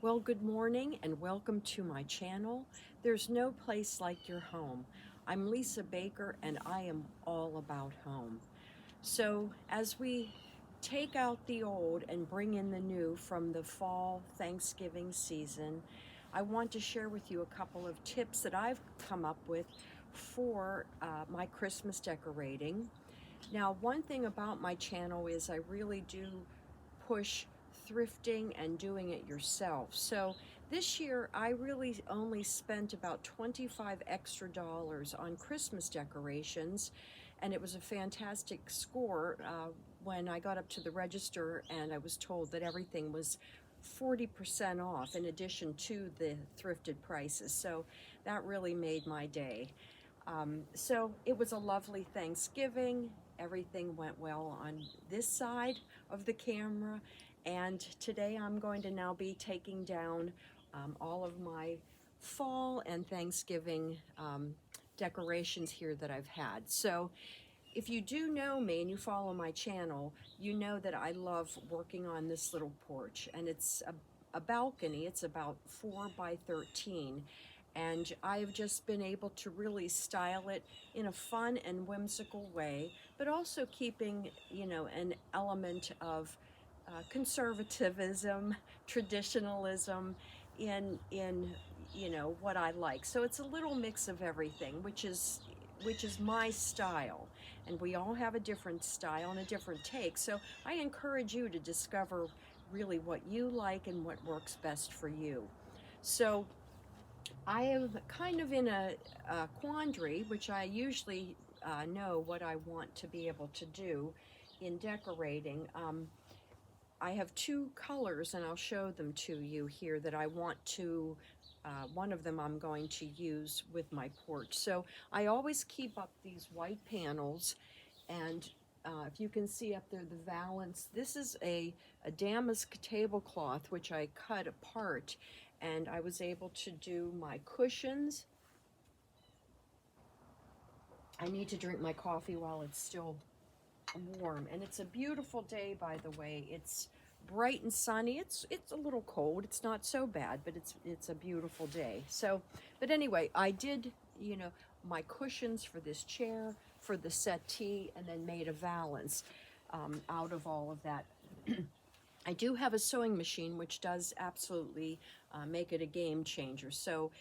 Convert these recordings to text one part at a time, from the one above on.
Well, good morning and welcome to my channel. There's no place like your home. I'm Lisa Baker and I am all about home. So, as we take out the old and bring in the new from the fall Thanksgiving season, I want to share with you a couple of tips that I've come up with for my Christmas decorating. Now, one thing about my channel is I really do push thrifting and doing it yourself. So this year I really only spent about 25 extra dollars on Christmas decorations, and it was a fantastic score when I got up to the register and I was told that everything was 40% off in addition to the thrifted prices. So that really made my day. So it was a lovely Thanksgiving. Everything went well on this side of the camera. And today I'm going to now be taking down all of my fall and Thanksgiving decorations here that I've had. So if you do know me and you follow my channel, you know that I love working on this little porch, and it's a balcony. It's about 4 by 13, and I've just been able to really style it in a fun and whimsical way, but also keeping, an element of conservatism, traditionalism in what I like. So it's a little mix of everything, which is my style, and we all have a different style and a different take. So I encourage you to discover really what you like and what works best for you. So I am kind of in a quandary, which I usually know what I want to be able to do in decorating. I have two colors, and I'll show them to you here that I want to. One of them I'm going to use with my porch. So I always keep up these white panels, and if you can see up there the valance, this is a damask tablecloth which I cut apart, and I was able to do my cushions. I need to drink my coffee while it's still warm, and it's a beautiful day, by the way. It's bright and sunny. It's a little cold. It's not so bad, but it's a beautiful day. So, but anyway, I did, my cushions for this chair, for the settee, and then made a valance out of all of that. I do have a sewing machine, which does absolutely make it a game changer. So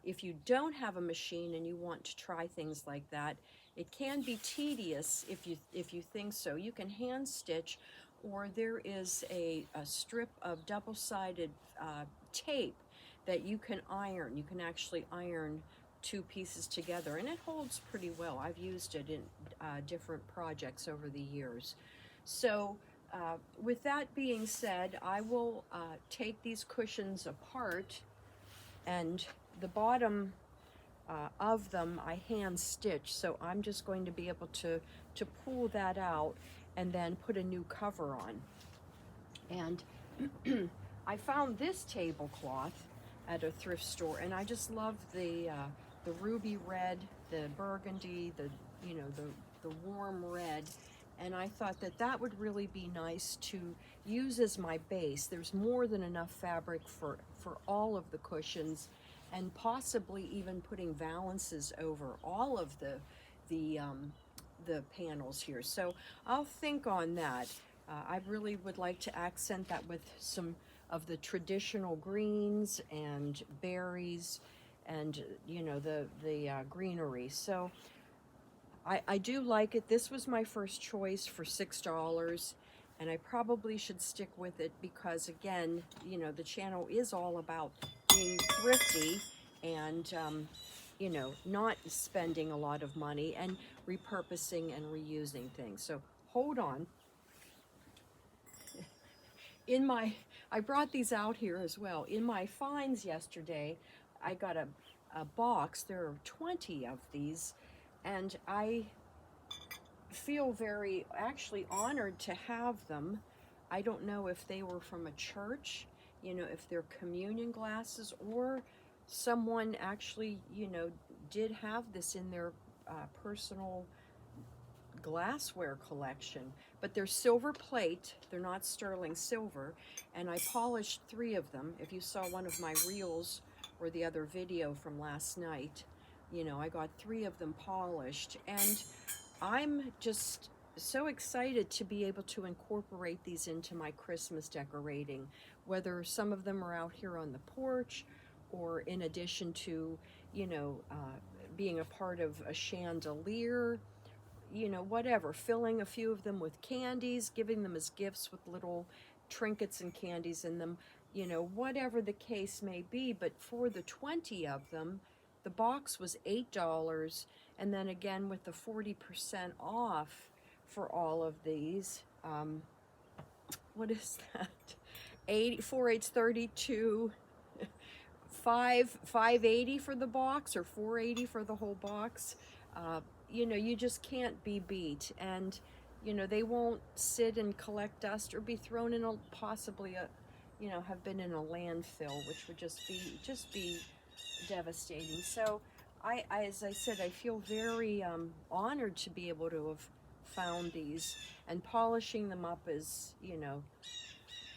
if you don't have a machine and you want to try things like that, it can be tedious if you think so. You can hand stitch, or there is a strip of double-sided tape that you can iron. You can actually iron two pieces together, and it holds pretty well. I've used it in different projects over the years. So with that being said, I will take these cushions apart, and the bottom of them I hand stitch. So I'm just going to be able to pull that out and then put a new cover on. And I found this tablecloth at a thrift store, and I just love the ruby red, the burgundy, the warm red, and I thought that that would really be nice to use as my base. There's more than enough fabric for all of the cushions, and possibly even putting valances over all of the panels here. So I'll think on that. I really would like to accent that with some of the traditional greens and berries, and the greenery. So I do like it. This was my first choice for $6, and I probably should stick with it because, again, the channel is all about being thrifty and not spending a lot of money and repurposing and reusing things. So hold on. In my, I brought these out here as well. In my finds yesterday, I got a box. There are 20 of these, and I feel very actually honored to have them. I don't know if they were from a church, if they're communion glasses, or someone actually, did have this in their personal glassware collection, but they're silver plate. They're not sterling silver, and I polished 3 of them. If you saw one of my reels or the other video from last night, you know, I got 3 of them polished, and I'm just so excited to be able to incorporate these into my Christmas decorating, whether some of them are out here on the porch or in addition to, you know, being a part of a chandelier, you know, whatever, filling a few of them with candies, giving them as gifts with little trinkets and candies in them, you know, whatever the case may be. But for the 20 of them, the box was $8, and then again with the 40% off for all of these, what is that? 80, 4 8's 32, 580 for the box, or 480 for the whole box. You know, you just can't be beat. And you know, they won't sit and collect dust or be thrown in a, possibly a, you know, have been in a landfill, which would just be devastating. So as I said, I feel very honored to be able to have found these, and polishing them up is, you know,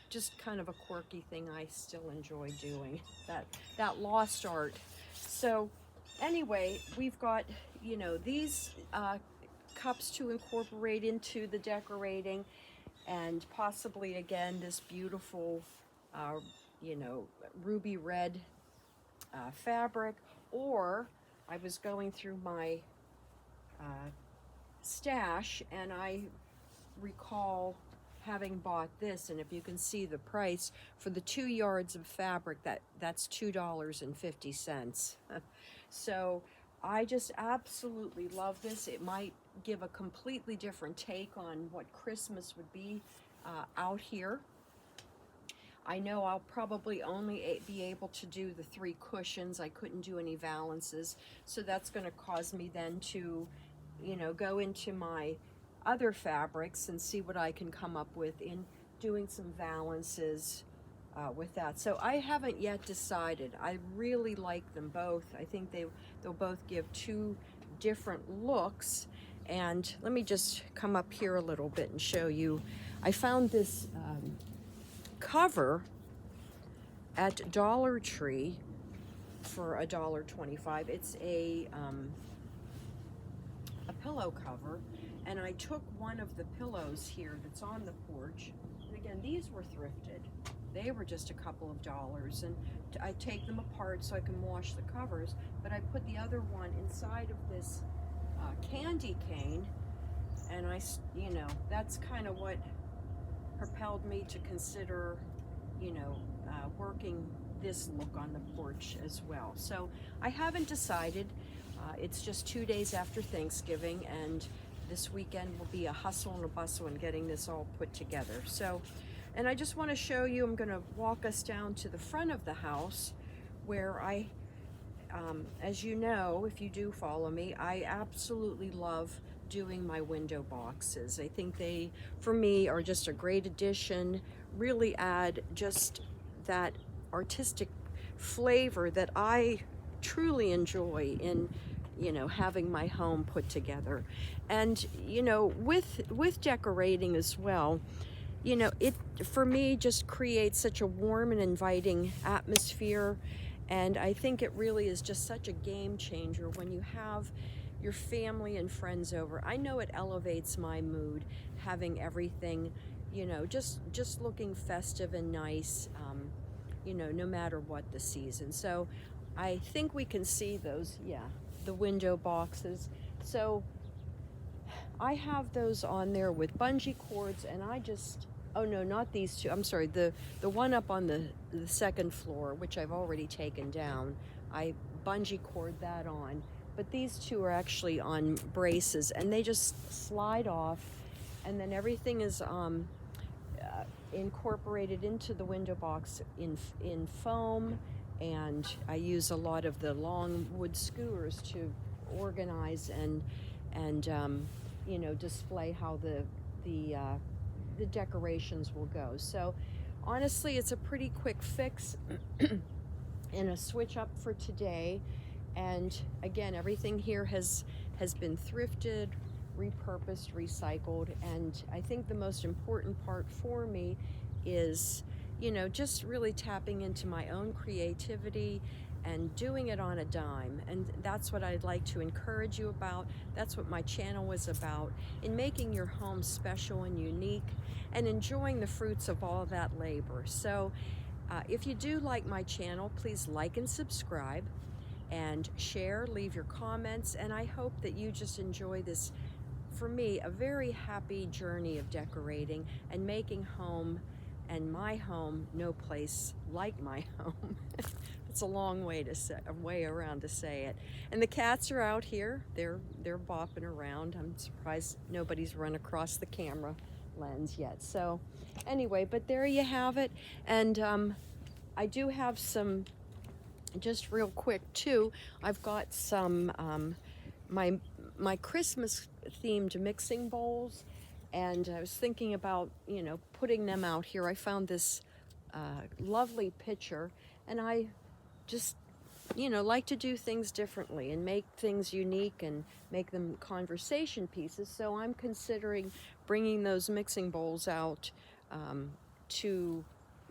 just kind of a quirky thing I still enjoy doing, that lost art. So anyway, we've got, you know, these cups to incorporate into the decorating, and possibly again this beautiful you know, ruby red fabric. Or I was going through my stash, and I recall having bought this, and if you can see the price for the 2 yards of fabric, that's $2.50. So I just absolutely love this. It might give a completely different take on what Christmas would be out here. I know I'll probably only be able to do the 3 cushions. I couldn't do any valances, so that's going to cause me then to, you know, go into my other fabrics and see what I can come up with in doing some valances with that. So I haven't yet decided. I really like them both. I think they'll both give 2 different looks. And let me just come up here a little bit and show you. I found this cover at Dollar Tree for $1.25. It's a pillow cover, and I took one of the pillows here that's on the porch, and again, these were thrifted. They were just a couple of dollars, and I take them apart so I can wash the covers, but I put the other one inside of this candy cane, and you know, that's kind of what propelled me to consider, you know, working this look on the porch as well. So I haven't decided. It's just 2 days after Thanksgiving, and this weekend will be a hustle and a bustle in getting this all put together. So, and I just want to show you, I'm going to walk us down to the front of the house where I, as you know, if you do follow me, I absolutely love doing my window boxes. I think they, for me, are just a great addition, really add just that artistic flavor that I truly enjoy in, you know, having my home put together. And, you know, with decorating as well, you know, it, for me, just creates such a warm and inviting atmosphere. And I think it really is just such a game changer when you have your family and friends over. I know it elevates my mood, having everything, you know, just looking festive and nice, you know, no matter what the season. So I think we can see those, yeah, the window boxes. So I have those on there with bungee cords, and I just, oh no, not these 2. I'm sorry, the one up on the second floor, which I've already taken down. I bungee cord that on. But these 2 are actually on braces, and they just slide off, and then everything is incorporated into the window box in foam, and I use a lot of the long wood skewers to organize and you know, display how the decorations will go. So honestly, it's a pretty quick fix and a switch up for today. And again, everything here has been thrifted, repurposed, recycled. And I think the most important part for me is, you know, just really tapping into my own creativity and doing it on a dime. And that's what I'd like to encourage you about. That's what my channel was about, in making your home special and unique and enjoying the fruits of all that labor. So if you do like my channel, please like and subscribe and share, leave your comments, and I hope that you just enjoy this, for me, a very happy journey of decorating and making home and my home no place like my home. It's a long way to say, a way around to say it. And the cats are out here. They're bopping around. I'm surprised nobody's run across the camera lens yet. So anyway, but there you have it. And I do have some, just real quick too, I've got some my Christmas themed mixing bowls, and I was thinking about, you know, putting them out here. I found this lovely picture, and I just, you know, like to do things differently and make things unique and make them conversation pieces. So I'm considering bringing those mixing bowls out to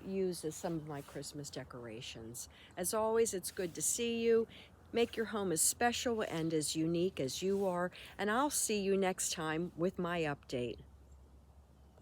use as some of my Christmas decorations. As always, it's good to see you. Make your home as special and as unique as you are, and I'll see you next time with my update.